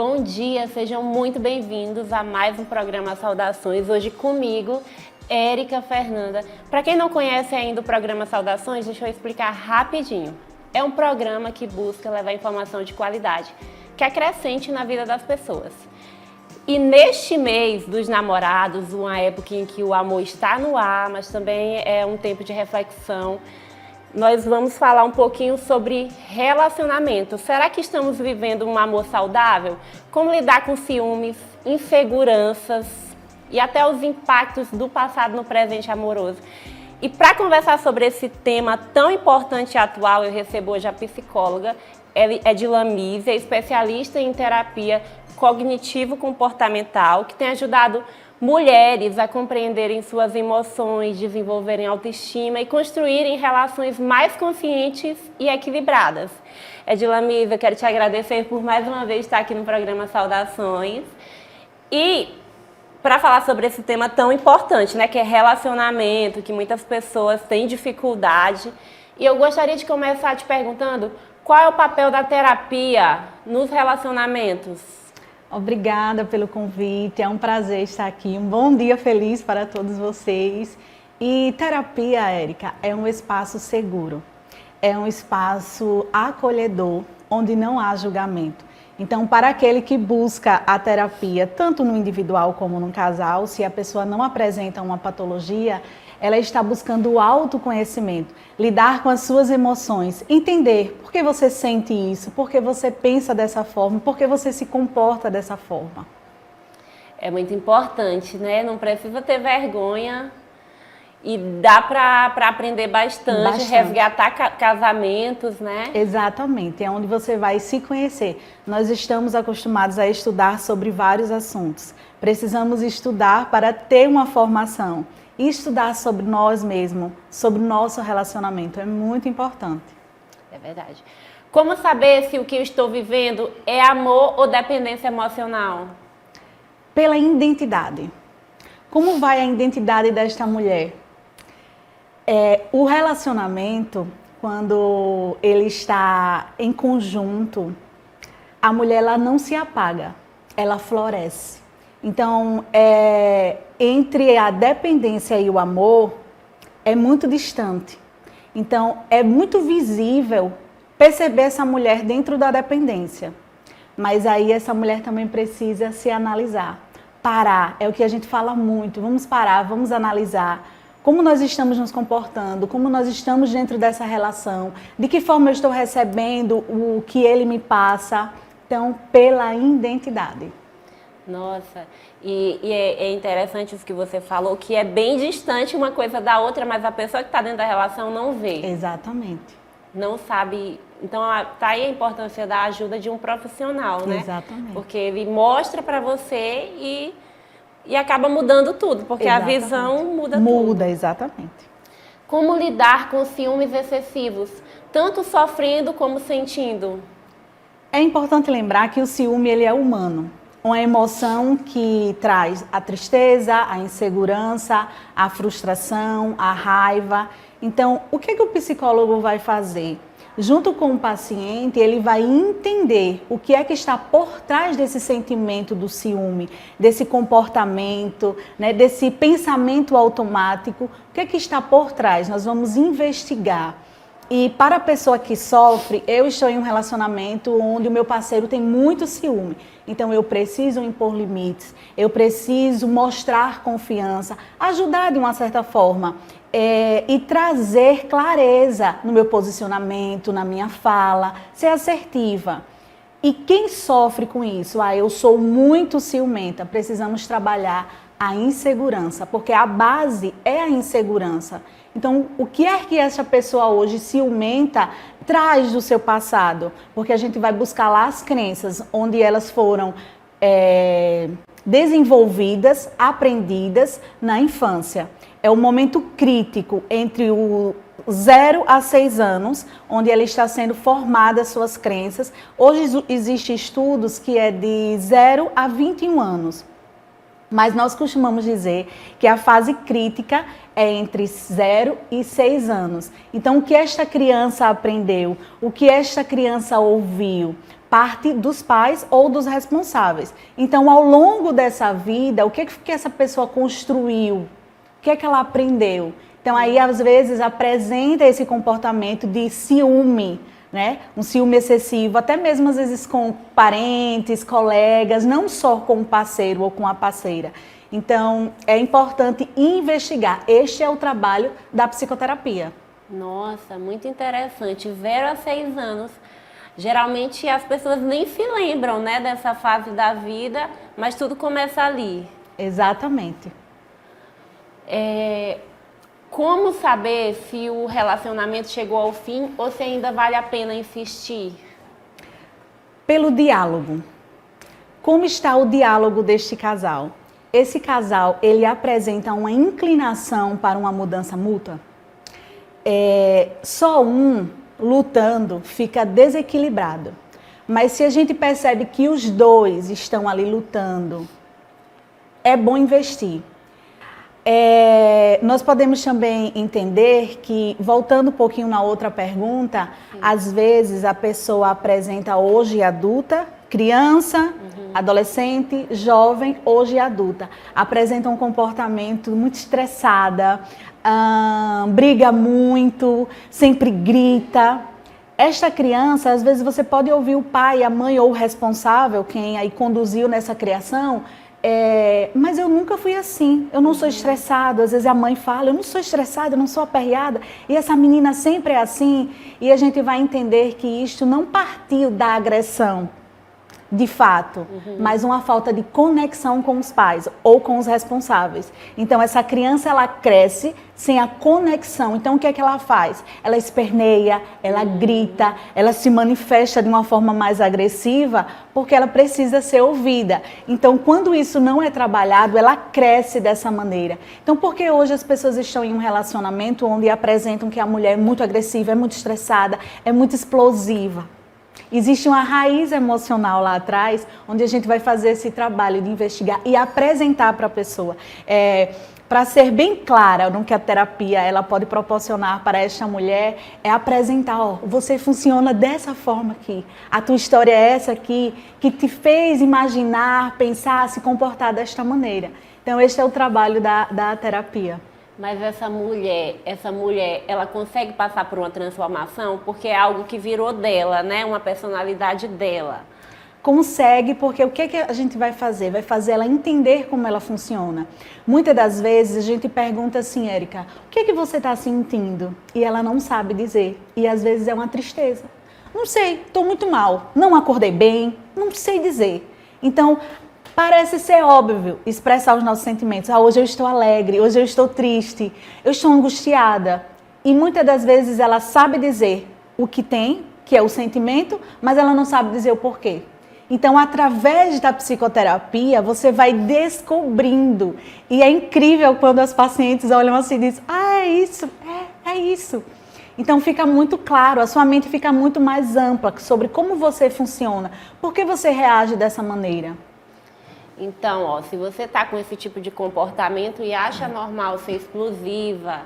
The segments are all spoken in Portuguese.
Bom dia, sejam muito bem-vindos a mais um programa Saudações. Hoje comigo, Érica Fernanda. Para quem não conhece ainda o programa Saudações, deixa eu explicar rapidinho. É um programa que busca levar informação de qualidade, que acrescente na vida das pessoas. E neste mês dos namorados, uma época em que o amor está no ar, mas também é um tempo de reflexão, nós vamos falar um pouquinho sobre relacionamento. Será que estamos vivendo um amor saudável? Como lidar com ciúmes, inseguranças e até os impactos do passado no presente amoroso? E para conversar sobre esse tema tão importante e atual, eu recebo hoje a psicóloga Edilamísia, especialista em terapia cognitivo-comportamental, que tem ajudado mulheres a compreenderem suas emoções, desenvolverem autoestima e construírem relações mais conscientes e equilibradas. Edilamísia, eu quero te agradecer por mais uma vez estar aqui no programa Saudações. E para falar sobre esse tema tão importante, né, que é relacionamento, que muitas pessoas têm dificuldade. E eu gostaria de começar te perguntando qual é o papel da terapia nos relacionamentos? Obrigada pelo convite, é um prazer estar aqui. Um bom dia feliz para todos vocês. E terapia, Érica, é um espaço seguro, é um espaço acolhedor, onde não há julgamento. Então, para aquele que busca a terapia, tanto no individual como no casal, se a pessoa não apresenta uma patologia, ela está buscando o autoconhecimento, lidar com as suas emoções, entender por que você sente isso, por que você pensa dessa forma, por que você se comporta dessa forma. É muito importante, né? Não precisa ter vergonha e dá para aprender bastante, resgatar casamentos, né? Exatamente, é onde você vai se conhecer. Nós estamos acostumados a estudar sobre vários assuntos. Precisamos estudar para ter uma formação. E estudar sobre nós mesmos, sobre o nosso relacionamento, é muito importante. É verdade. Como saber se o que eu estou vivendo é amor ou dependência emocional? Pela identidade. Como vai a identidade desta mulher? O relacionamento, quando ele está em conjunto, a mulher ela não se apaga, ela floresce. Então, entre a dependência e o amor, é muito distante. Então, é muito visível perceber essa mulher dentro da dependência. Mas aí essa mulher também precisa se analisar. Parar, é o que a gente fala muito. Vamos parar, vamos analisar como nós estamos nos comportando, como nós estamos dentro dessa relação, de que forma eu estou recebendo o que ele me passa. Então, pela identidade. Nossa, e é interessante isso que você falou, que é bem distante uma coisa da outra, mas a pessoa que está dentro da relação não vê. Exatamente. Não sabe. Então, tá aí a importância da ajuda de um profissional, né? Exatamente. Porque ele mostra para você e acaba mudando tudo, porque Exatamente. A visão muda tudo. Muda, exatamente. Como lidar com ciúmes excessivos, tanto sofrendo como sentindo? É importante lembrar que o ciúme ele é humano. Uma emoção que traz a tristeza, a insegurança, a frustração, a raiva. Então, o que o psicólogo vai fazer? Junto com o paciente, ele vai entender o que é que está por trás desse sentimento do ciúme, desse comportamento, né, desse pensamento automático. O que é que está por trás? Nós vamos investigar. E para a pessoa que sofre, eu estou em um relacionamento onde o meu parceiro tem muito ciúme. Então eu preciso impor limites, eu preciso mostrar confiança, ajudar de uma certa forma e trazer clareza no meu posicionamento, na minha fala, ser assertiva. E quem sofre com isso? Eu sou muito ciumenta, precisamos trabalhar a insegurança, porque a base é a insegurança. Então, o que é que essa pessoa hoje ciumenta traz do seu passado? Porque a gente vai buscar lá as crenças, onde elas foram desenvolvidas, aprendidas na infância. É o momento crítico entre o 0 a 6 anos, onde ela está sendo formada suas crenças. Hoje existem estudos que é de 0 a 21 anos. Mas nós costumamos dizer que a fase crítica é entre 0 e 6 anos. Então, o que esta criança aprendeu, o que esta criança ouviu, parte dos pais ou dos responsáveis. Então, ao longo dessa vida, o que essa pessoa construiu? O que é que ela aprendeu? Então, aí, às vezes, apresenta esse comportamento de ciúme, né? Um ciúme excessivo, até mesmo, às vezes, com parentes, colegas, não só com o parceiro ou com a parceira. Então, é importante investigar. Este é o trabalho da psicoterapia. Nossa, muito interessante. 0 a 6 anos. Geralmente as pessoas nem se lembram, né, dessa fase da vida, mas tudo começa ali. Exatamente. Como saber se o relacionamento chegou ao fim ou se ainda vale a pena insistir? Pelo diálogo. Como está o diálogo deste casal? Esse casal, ele apresenta uma inclinação para uma mudança mútua? Só um lutando fica desequilibrado. Mas se a gente percebe que os dois estão ali lutando, é bom investir. Nós podemos também entender que, voltando um pouquinho na outra pergunta, às vezes a pessoa apresenta hoje adulta, criança, adolescente, jovem, hoje adulta, apresenta um comportamento muito estressada, briga muito, sempre grita. Esta criança, às vezes você pode ouvir o pai, a mãe ou o responsável, quem aí conduziu nessa criação, mas eu nunca fui assim, eu não sou estressado. Às vezes a mãe fala, eu não sou estressada, eu não sou aperreada, e essa menina sempre é assim, e a gente vai entender que isto não partiu da agressão, de fato, mas uma falta de conexão com os pais ou com os responsáveis. Então, essa criança, ela cresce sem a conexão. Então, o que é que ela faz? Ela esperneia, ela grita, ela se manifesta de uma forma mais agressiva, porque ela precisa ser ouvida. Então, quando isso não é trabalhado, ela cresce dessa maneira. Então, por que hoje as pessoas estão em um relacionamento onde apresentam que a mulher é muito agressiva, é muito estressada, é muito explosiva? Existe uma raiz emocional lá atrás, onde a gente vai fazer esse trabalho de investigar e apresentar para a pessoa. Para ser bem clara no que a terapia ela pode proporcionar para esta mulher, é apresentar, você funciona dessa forma aqui, a tua história é essa aqui, que te fez imaginar, pensar, se comportar desta maneira. Então, este é o trabalho da terapia. Mas essa mulher, ela consegue passar por uma transformação porque é algo que virou dela, né? Uma personalidade dela. Consegue, porque o que a gente vai fazer? Vai fazer ela entender como ela funciona. Muitas das vezes a gente pergunta assim, Érica, o que é que você está sentindo? E ela não sabe dizer. E às vezes é uma tristeza. Não sei, estou muito mal, não acordei bem, não sei dizer. Então, parece ser óbvio expressar os nossos sentimentos. Hoje eu estou alegre, hoje eu estou triste, eu estou angustiada. E muitas das vezes ela sabe dizer o que tem, que é o sentimento, mas ela não sabe dizer o porquê. Então, através da psicoterapia, você vai descobrindo. E é incrível quando as pacientes olham assim e dizem, é isso, é isso. Então, fica muito claro, a sua mente fica muito mais ampla sobre como você funciona. Por que você reage dessa maneira? Então, se você está com esse tipo de comportamento e acha normal ser explosiva,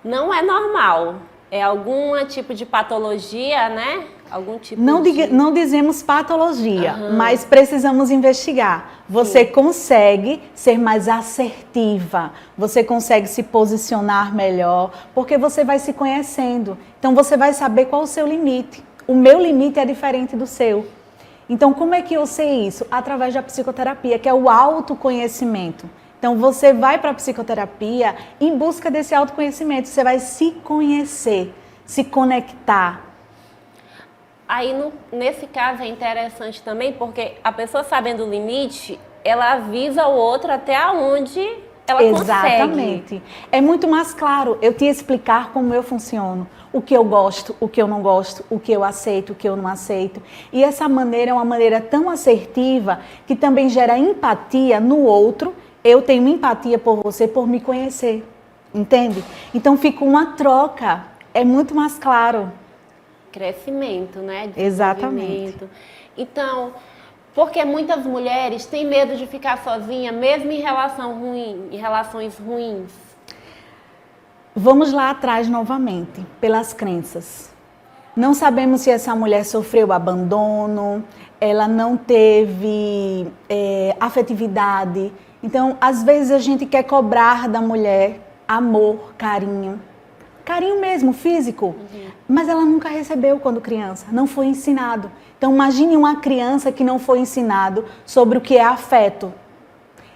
não é normal. É algum tipo de patologia, né? Algum tipo Não dizemos patologia, mas precisamos investigar. Você consegue ser mais assertiva, você consegue se posicionar melhor, porque você vai se conhecendo. Então, você vai saber qual é o seu limite. O meu limite é diferente do seu. Então, como é que eu sei isso? Através da psicoterapia, que é o autoconhecimento. Então, você vai para a psicoterapia em busca desse autoconhecimento. Você vai se conhecer, se conectar. Aí, nesse caso, é interessante também, porque a pessoa sabendo o limite, ela avisa o outro até onde ela consegue. Exatamente. É muito mais claro eu te explicar como eu funciono. O que eu gosto, o que eu não gosto, o que eu aceito, o que eu não aceito. E essa maneira é uma maneira tão assertiva que também gera empatia no outro. Eu tenho empatia por você, por me conhecer. Entende? Então fica uma troca. É muito mais claro. Crescimento, né? Exatamente. Então, porque muitas mulheres têm medo de ficar sozinha, mesmo em relações ruins. Vamos lá atrás novamente, pelas crenças. Não sabemos se essa mulher sofreu abandono, ela não teve afetividade. Então, às vezes a gente quer cobrar da mulher amor, carinho mesmo, físico, mas ela nunca recebeu quando criança, não foi ensinado. Então, imagine uma criança que não foi ensinado sobre o que é afeto.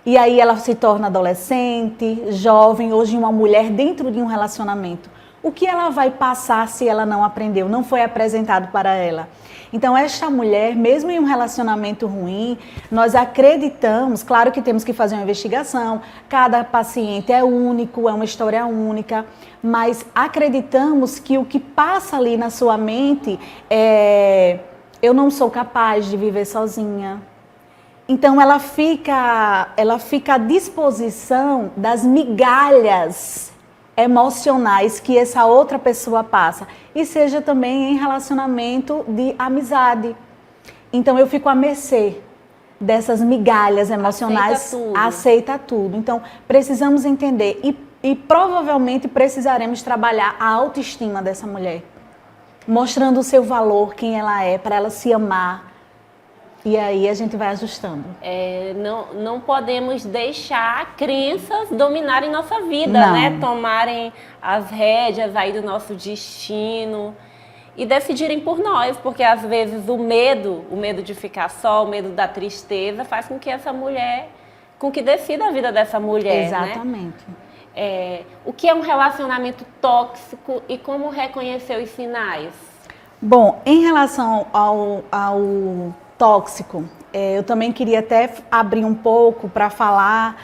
E aí ela se torna adolescente, jovem, hoje uma mulher dentro de um relacionamento. O que ela vai passar se ela não aprendeu, não foi apresentado para ela? Então, esta mulher, mesmo em um relacionamento ruim, nós acreditamos, claro que temos que fazer uma investigação, cada paciente é único, é uma história única, mas acreditamos que o que passa ali na sua mente é: eu não sou capaz de viver sozinha. Então, ela fica à disposição das migalhas emocionais que essa outra pessoa passa, e seja também em relacionamento de amizade. Então eu fico à mercê dessas migalhas emocionais, aceita tudo. Então precisamos entender e provavelmente precisaremos trabalhar a autoestima dessa mulher, mostrando o seu valor, quem ela é, para ela se amar. E aí a gente vai ajustando. Não podemos deixar crenças dominarem nossa vida, Não. né? Tomarem as rédeas aí do nosso destino e decidirem por nós, porque às vezes o medo de ficar só, o medo da tristeza faz com que essa mulher, com que decida a vida dessa mulher, Exatamente. né? O que é um relacionamento tóxico e como reconhecer os sinais? Bom, em relação ao tóxico, eu também queria até abrir um pouco para falar,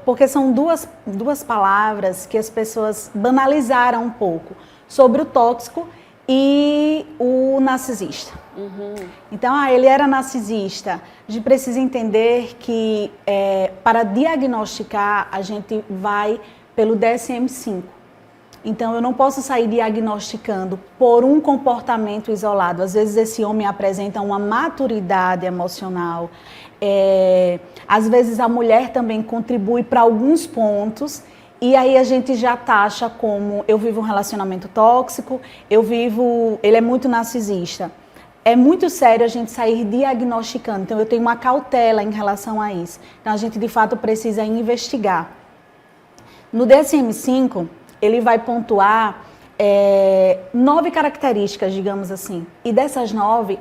porque são duas palavras que as pessoas banalizaram um pouco, sobre o tóxico e o narcisista. Então, ele era narcisista. A gente precisa entender que para diagnosticar a gente vai pelo DSM-5. Então, eu não posso sair diagnosticando por um comportamento isolado. Às vezes, esse homem apresenta uma maturidade emocional. Às vezes, a mulher também contribui para alguns pontos. E aí, a gente já taxa como: eu vivo um relacionamento tóxico, ele é muito narcisista. É muito sério a gente sair diagnosticando. Então, eu tenho uma cautela em relação a isso. Então, a gente, de fato, precisa investigar. No DSM-5... ele vai pontuar 9 características, digamos assim. E dessas 9,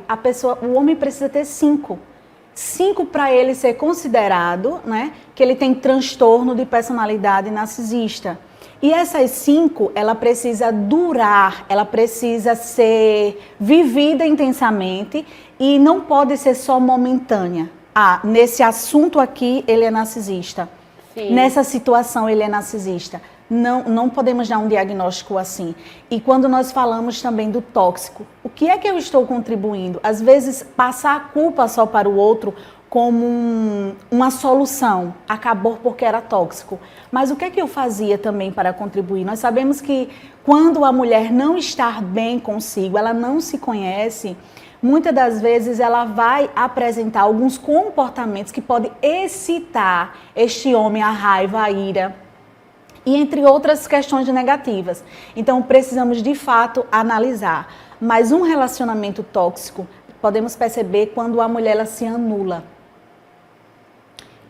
o homem precisa ter 5. 5 para ele ser considerado, né, que ele tem transtorno de personalidade narcisista. E essas 5, ela precisa durar, ela precisa ser vivida intensamente e não pode ser só momentânea. Nesse assunto aqui, ele é narcisista. Sim. Nessa situação, ele é narcisista. Não podemos dar um diagnóstico assim. E quando nós falamos também do tóxico, o que é que eu estou contribuindo? Às vezes, passar a culpa só para o outro como uma solução. Acabou porque era tóxico. Mas o que é que eu fazia também para contribuir? Nós sabemos que quando a mulher não está bem consigo, ela não se conhece, muitas das vezes ela vai apresentar alguns comportamentos que podem excitar este homem, a raiva, a ira, e entre outras questões negativas. Então, precisamos de fato analisar. Mas um relacionamento tóxico, podemos perceber quando a mulher ela se anula.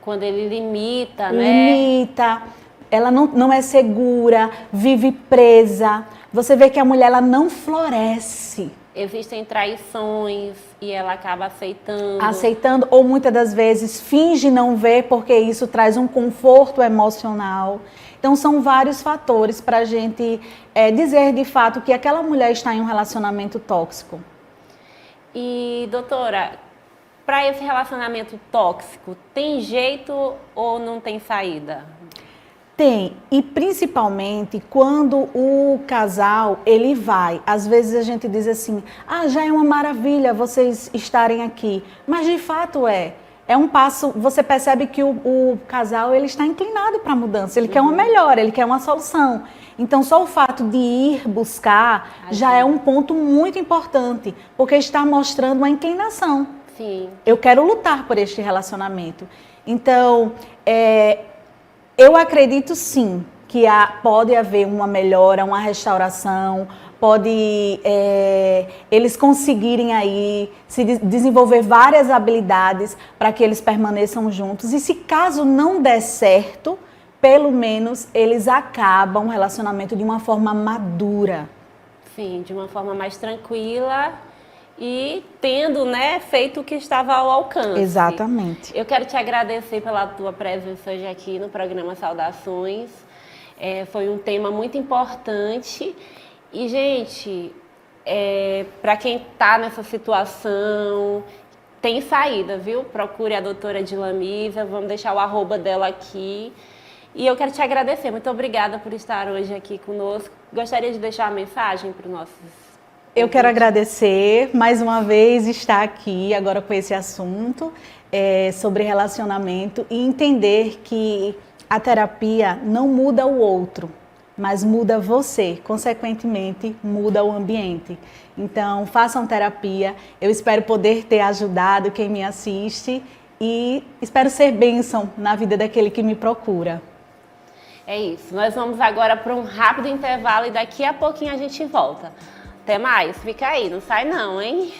Quando ele limita, né? Limita, ela não é segura, vive presa. Você vê que a mulher ela não floresce. Existem traições e ela acaba aceitando. Aceitando, ou muitas das vezes finge não ver, porque isso traz um conforto emocional. Então, são vários fatores para a gente dizer de fato que aquela mulher está em um relacionamento tóxico. E, doutora, para esse relacionamento tóxico, tem jeito ou não tem saída? Tem, e principalmente quando o casal, ele vai, às vezes a gente diz assim, já é uma maravilha vocês estarem aqui, mas de fato é um passo, você percebe que o casal, ele está inclinado para a mudança, ele quer uma melhora, ele quer uma solução. Então, só o fato de ir buscar já é um ponto muito importante, porque está mostrando uma inclinação. Sim. Eu quero lutar por este relacionamento. Então, eu acredito sim que pode haver uma melhora, uma restauração, pode eles conseguirem aí desenvolver várias habilidades para que eles permaneçam juntos. E se caso não der certo, pelo menos eles acabam o relacionamento de uma forma madura. Sim, de uma forma mais tranquila e tendo, né, feito o que estava ao alcance. Exatamente. Eu quero te agradecer pela tua presença hoje aqui no programa Saudações. Foi um tema muito importante. E, gente, para quem está nessa situação, tem saída, viu? Procure a doutora Dilamisa, vamos deixar o arroba dela aqui. E eu quero te agradecer. Muito obrigada por estar hoje aqui conosco. Gostaria de deixar uma mensagem para os nossos Eu quero agradecer mais uma vez estar aqui agora com esse assunto sobre relacionamento e entender que a terapia não muda o outro, mas muda você, consequentemente muda o ambiente. Então façam terapia, eu espero poder ter ajudado quem me assiste e espero ser bênção na vida daquele que me procura. É isso, nós vamos agora para um rápido intervalo e daqui a pouquinho a gente volta. Até mais, fica aí, não sai não, hein?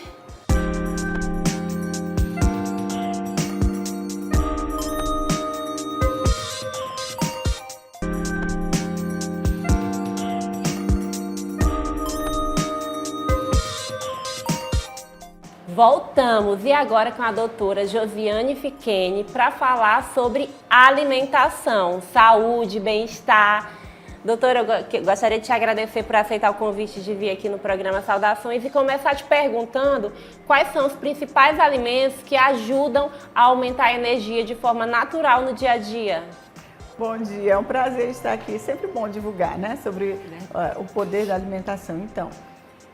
Voltamos e agora com a doutora Josiane Fiquene para falar sobre alimentação, saúde, bem-estar. Doutora, eu gostaria de te agradecer por aceitar o convite de vir aqui no programa Saudações e começar te perguntando quais são os principais alimentos que ajudam a aumentar a energia de forma natural no dia a dia. Bom dia, é um prazer estar aqui. Sempre bom divulgar, né, sobre o poder da alimentação. Então,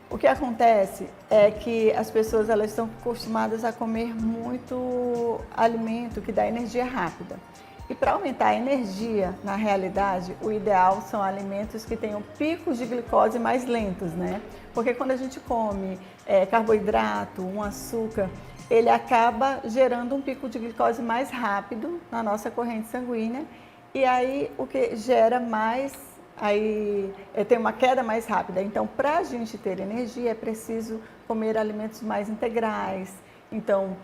o que acontece é que as pessoas elas estão acostumadas a comer muito alimento que dá energia rápida. E para aumentar a energia, na realidade, o ideal são alimentos que tenham picos de glicose mais lentos, né? Porque quando a gente come carboidrato, um açúcar, ele acaba gerando um pico de glicose mais rápido na nossa corrente sanguínea e aí o que gera mais, tem uma queda mais rápida. Então, para a gente ter energia, é preciso comer alimentos mais integrais. Então,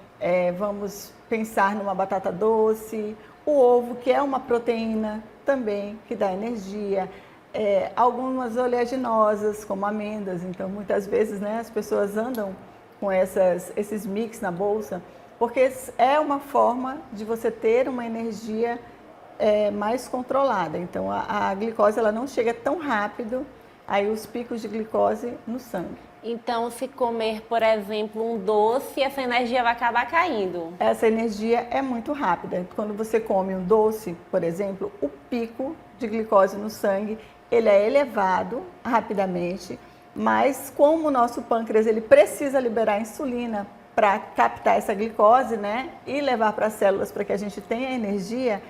vamos pensar numa batata doce, o ovo, que é uma proteína também, que dá energia, algumas oleaginosas, como amêndoas. Então, muitas vezes, né, as pessoas andam com esses mix na bolsa, porque é uma forma de você ter uma energia mais controlada. Então, a glicose ela não chega tão rápido, aí os picos de glicose no sangue. Então, se comer, por exemplo, um doce, essa energia vai acabar caindo. Essa energia é muito rápida. Quando você come um doce, por exemplo, o pico de glicose no sangue, ele é elevado rapidamente, mas como o nosso pâncreas ele precisa liberar insulina para captar essa glicose, né, e levar para as células para que a gente tenha energia,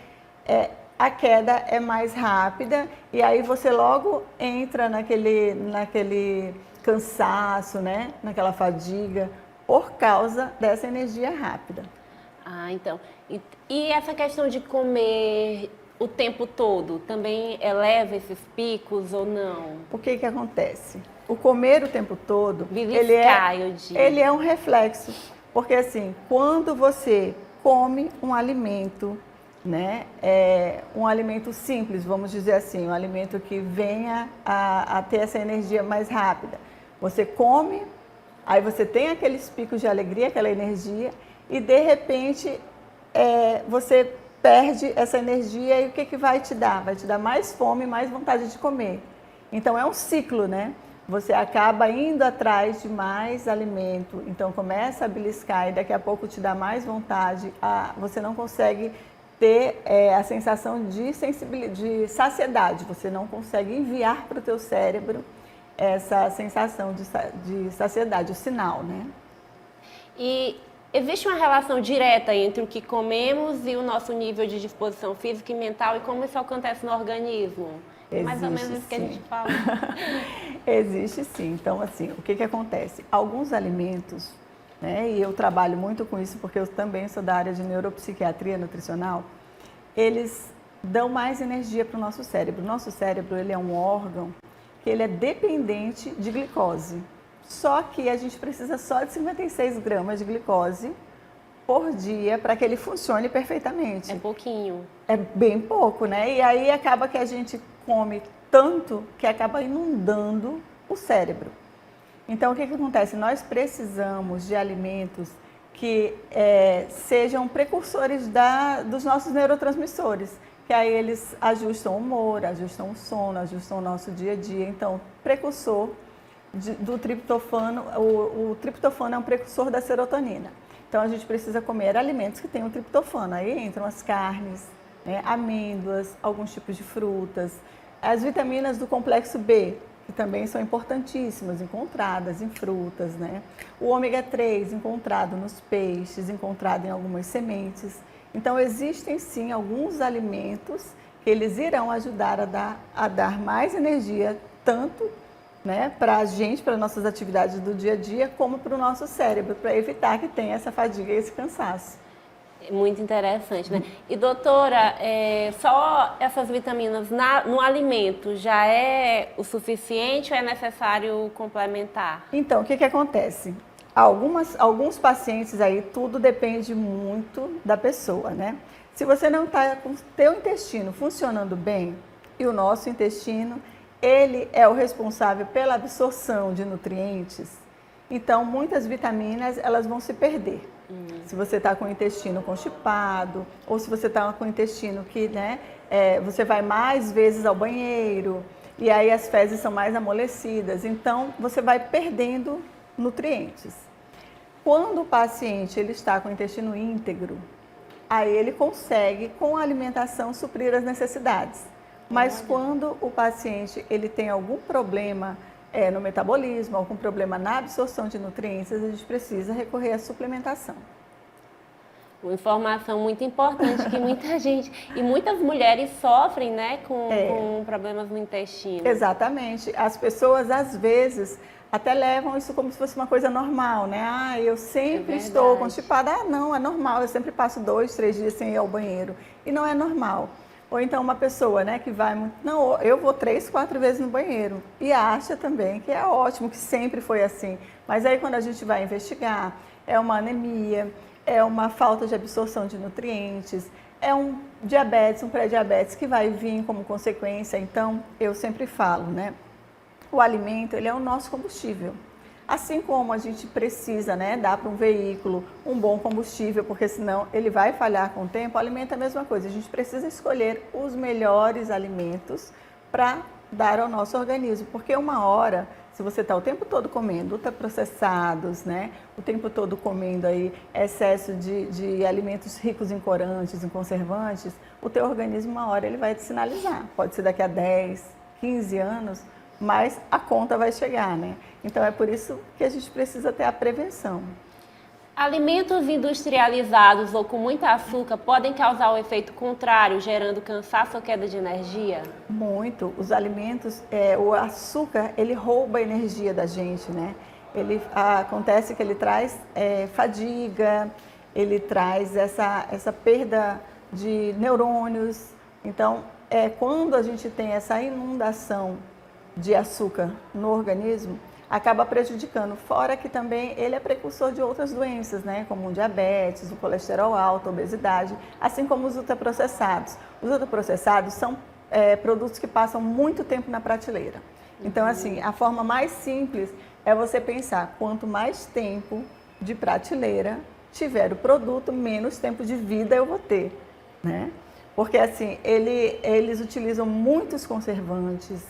a queda é mais rápida e aí você logo entra naquele cansaço, né? Naquela fadiga, por causa dessa energia rápida. Ah, então. E essa questão de comer o tempo todo, também eleva esses picos ou não? O que que acontece? O comer o tempo todo, ele é um reflexo. Porque assim, quando você come um alimento, né? Um alimento simples, vamos dizer assim, um alimento que venha a ter essa energia mais rápida. Você come, aí você tem aqueles picos de alegria, aquela energia, e de repente você perde essa energia e o que que vai te dar? Vai te dar mais fome, mais vontade de comer. Então é um ciclo, né? Você acaba indo atrás de mais alimento, então começa a beliscar e daqui a pouco te dá mais vontade, você não consegue ter a sensação de saciedade, você não consegue enviar para o teu cérebro essa sensação de saciedade, o sinal, né? E existe uma relação direta entre o que comemos e o nosso nível de disposição física e mental e como isso acontece no organismo? Existe, mais ou menos isso que a gente fala. Existe sim. Então, assim, o que que acontece? Alguns alimentos, né, e eu trabalho muito com isso porque eu também sou da área de neuropsiquiatria nutricional, eles dão mais energia para o nosso cérebro. O nosso cérebro, ele é um órgão que ele é dependente de glicose. Só que a gente precisa só de 56 gramas de glicose por dia para que ele funcione perfeitamente. É pouquinho. É bem pouco, né? E aí acaba que a gente come tanto que acaba inundando o cérebro. Então, o que acontece? Nós precisamos de alimentos que sejam precursores dos nossos neurotransmissores, que aí eles ajustam o humor, ajustam o sono, ajustam o nosso dia a dia. Então, precursor do triptofano, o triptofano é um precursor da serotonina. Então, a gente precisa comer alimentos que tenham triptofano. Aí entram as carnes, né, amêndoas, alguns tipos de frutas, as vitaminas do complexo B, que também são importantíssimas, encontradas em frutas, né? O ômega 3 encontrado nos peixes, encontrado em algumas sementes. Então, existem sim alguns alimentos que eles irão ajudar a dar mais energia, tanto, né, para a gente, para nossas atividades do dia a dia, como para o nosso cérebro, para evitar que tenha essa fadiga e esse cansaço. Muito interessante, né? E doutora, só essas vitaminas no alimento já é o suficiente ou é necessário complementar? Então, o que acontece? Alguns pacientes aí, tudo depende muito da pessoa, né? Se você não está com o teu intestino funcionando bem, e o nosso intestino, ele é o responsável pela absorção de nutrientes, então muitas vitaminas elas vão se perder. Se você está com o intestino constipado, ou se você está com o intestino que, né, você vai mais vezes ao banheiro, e aí as fezes são mais amolecidas, então você vai perdendo nutrientes. Quando o paciente ele está com o intestino íntegro, aí ele consegue, com a alimentação, suprir as necessidades. Mas quando o paciente ele tem algum problema no metabolismo, algum problema na absorção de nutrientes, a gente precisa recorrer à suplementação. Uma informação muito importante que muita gente e muitas mulheres sofrem, né, com problemas no intestino. Exatamente. As pessoas, às vezes, até levam isso como se fosse uma coisa normal, né? Ah, eu sempre estou constipada. Ah, não, é normal, eu sempre passo 2, 3 dias sem ir ao banheiro. E não é normal. Ou então uma pessoa, né, que vai muito, não, eu vou 3, 4 vezes no banheiro e acha também que é ótimo, que sempre foi assim. Mas aí quando a gente vai investigar, é uma anemia, é uma falta de absorção de nutrientes, é um diabetes, um pré-diabetes que vai vir como consequência. Então, eu sempre falo, né, o alimento, ele é o nosso combustível. Assim como a gente precisa, né, dar para um veículo um bom combustível, porque senão ele vai falhar com o tempo, o alimento é a mesma coisa. A gente precisa escolher os melhores alimentos para dar ao nosso organismo, porque uma hora, se você está o tempo todo comendo ultraprocessados, né, o tempo todo comendo aí excesso de alimentos ricos em corantes, em conservantes, o teu organismo, uma hora, ele vai te sinalizar. Pode ser daqui a 10, 15 anos, mas a conta vai chegar, né? Então, é por isso que a gente precisa ter a prevenção. Alimentos industrializados ou com muito açúcar podem causar o efeito contrário, gerando cansaço ou queda de energia? Muito. Os alimentos, o açúcar, ele rouba a energia da gente, né? Acontece que ele traz fadiga, ele traz essa perda de neurônios. Então, quando a gente tem essa inundação de açúcar no organismo, acaba prejudicando, fora que também ele é precursor de outras doenças, né, como o diabetes, o colesterol alto, a obesidade, assim como os ultraprocessados. Os ultraprocessados são produtos que passam muito tempo na prateleira. Então, assim, a forma mais simples é você pensar, quanto mais tempo de prateleira tiver o produto, menos tempo de vida eu vou ter, né? Porque, assim, eles utilizam muitos conservantes,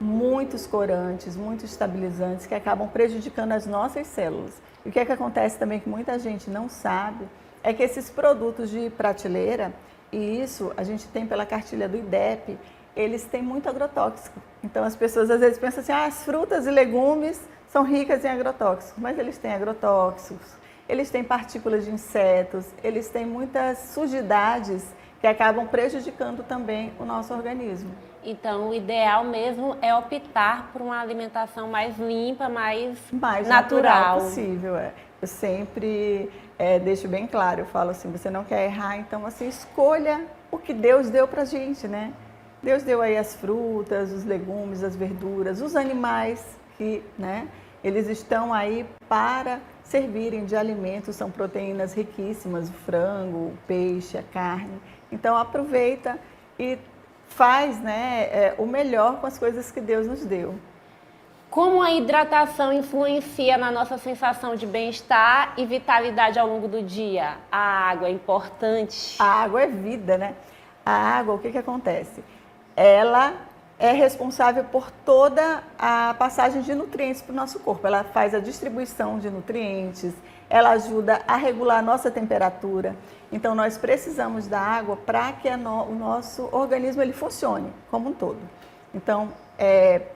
muitos corantes, muitos estabilizantes que acabam prejudicando as nossas células. E o que acontece também que muita gente não sabe é que esses produtos de prateleira, e isso a gente tem pela cartilha do IDEP, eles têm muito agrotóxico. Então as pessoas às vezes pensam assim, as frutas e legumes são ricas em agrotóxicos, mas eles têm agrotóxicos, eles têm partículas de insetos, eles têm muitas sujidades que acabam prejudicando também o nosso organismo. Então, o ideal mesmo é optar por uma alimentação mais limpa, mais natural possível. Eu sempre deixo bem claro, eu falo assim, você não quer errar, então você escolha o que Deus deu para a gente, né? Deus deu aí as frutas, os legumes, as verduras, os animais que, né, eles estão aí para servirem de alimento, são proteínas riquíssimas, o frango, o peixe, a carne. Então aproveita e faz, né, o melhor com as coisas que Deus nos deu. Como a hidratação influencia na nossa sensação de bem-estar e vitalidade ao longo do dia? A água é importante? A água é vida, né? A água, o que acontece? Ela é responsável por toda a passagem de nutrientes para o nosso corpo. Ela faz a distribuição de nutrientes, ela ajuda a regular a nossa temperatura. Então, nós precisamos da água para que o nosso organismo ele funcione como um todo. Então,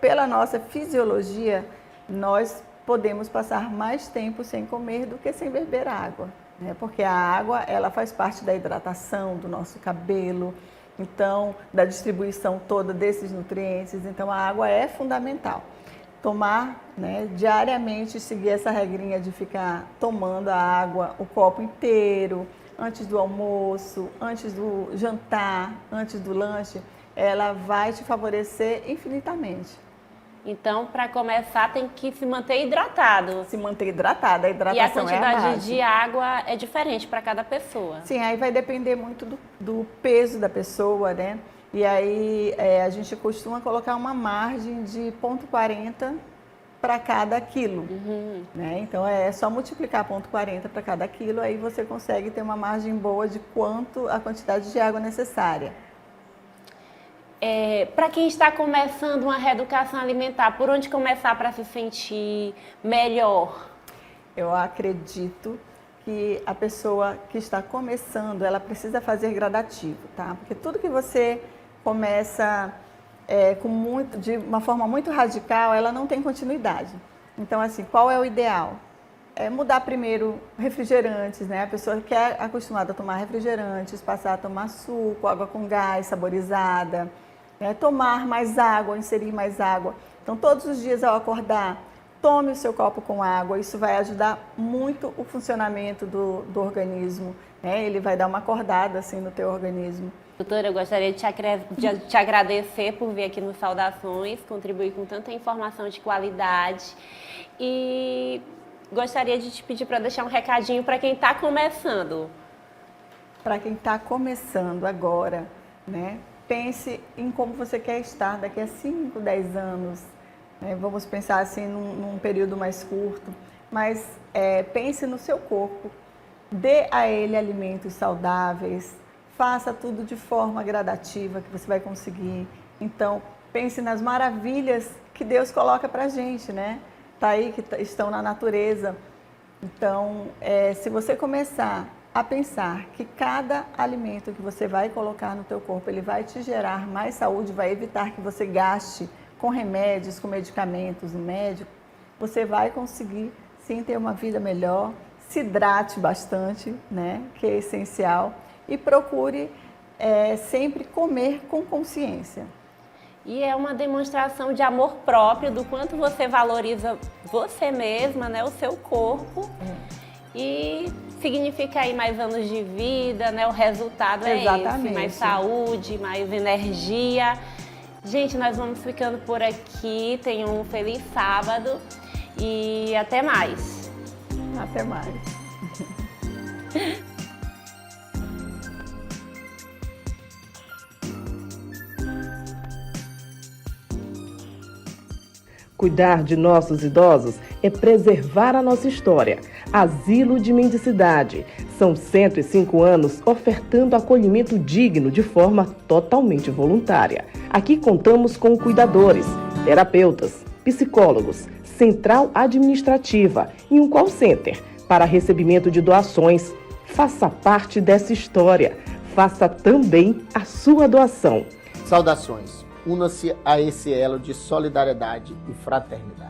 pela nossa fisiologia, nós podemos passar mais tempo sem comer do que sem beber água, né? Porque a água, ela faz parte da hidratação do nosso cabelo, então, da distribuição toda desses nutrientes. Então, a água é fundamental. Tomar, né, diariamente, seguir essa regrinha de ficar tomando a água, o copo inteiro, antes do almoço, antes do jantar, antes do lanche, ela vai te favorecer infinitamente. Então, para começar, tem que se manter hidratado. Se manter hidratada, a hidratação e a quantidade é a base. de água é diferente para cada pessoa. Sim, aí vai depender muito do peso da pessoa, né? E aí a gente costuma colocar uma margem de 0,40 para cada quilo, né? Então é só multiplicar 0,40 para cada quilo, aí você consegue ter uma margem boa de a quantidade de água necessária. Para quem está começando uma reeducação alimentar, por onde começar para se sentir melhor? Eu acredito que a pessoa que está começando, ela precisa fazer gradativo, tá? Porque tudo que você começa de uma forma muito radical, ela não tem continuidade. Então, assim, qual é o ideal? É mudar primeiro refrigerantes, né? A pessoa que é acostumada a tomar refrigerantes, passar a tomar suco, água com gás, saborizada, né? Tomar mais água, inserir mais água. Então, todos os dias ao acordar, tome o seu copo com água, isso vai ajudar muito o funcionamento do organismo, né? Ele vai dar uma acordada assim no teu organismo. Doutora, eu gostaria de te agradecer por vir aqui no Saudações, contribuir com tanta informação de qualidade e gostaria de te pedir para deixar um recadinho para quem está começando. Para quem está começando agora, né? Pense em como você quer estar daqui a 5, 10 anos. Vamos pensar assim num período mais curto, mas pense no seu corpo, dê a ele alimentos saudáveis, faça tudo de forma gradativa que você vai conseguir. Então, pense nas maravilhas que Deus coloca para a gente, né? Tá aí, que estão na natureza. Então, se você começar a pensar que cada alimento que você vai colocar no teu corpo, ele vai te gerar mais saúde, vai evitar que você gaste com remédios, com medicamentos no médico, você vai conseguir sim ter uma vida melhor. Se hidrate bastante, né, que é essencial, e procure sempre comer com consciência. E é uma demonstração de amor próprio, do quanto você valoriza você mesma, né, o seu corpo, e significa aí mais anos de vida, né, o resultado é esse, mais saúde, mais energia. Gente, nós vamos ficando por aqui. Tenham um feliz sábado e até mais. Até mais. Cuidar de nossos idosos é preservar a nossa história. Asilo de Mendicidade. São 105 anos ofertando acolhimento digno de forma totalmente voluntária. Aqui contamos com cuidadores, terapeutas, psicólogos, central administrativa e um call center para recebimento de doações. Faça parte dessa história. Faça também a sua doação. Saudações. Una-se a esse elo de solidariedade e fraternidade.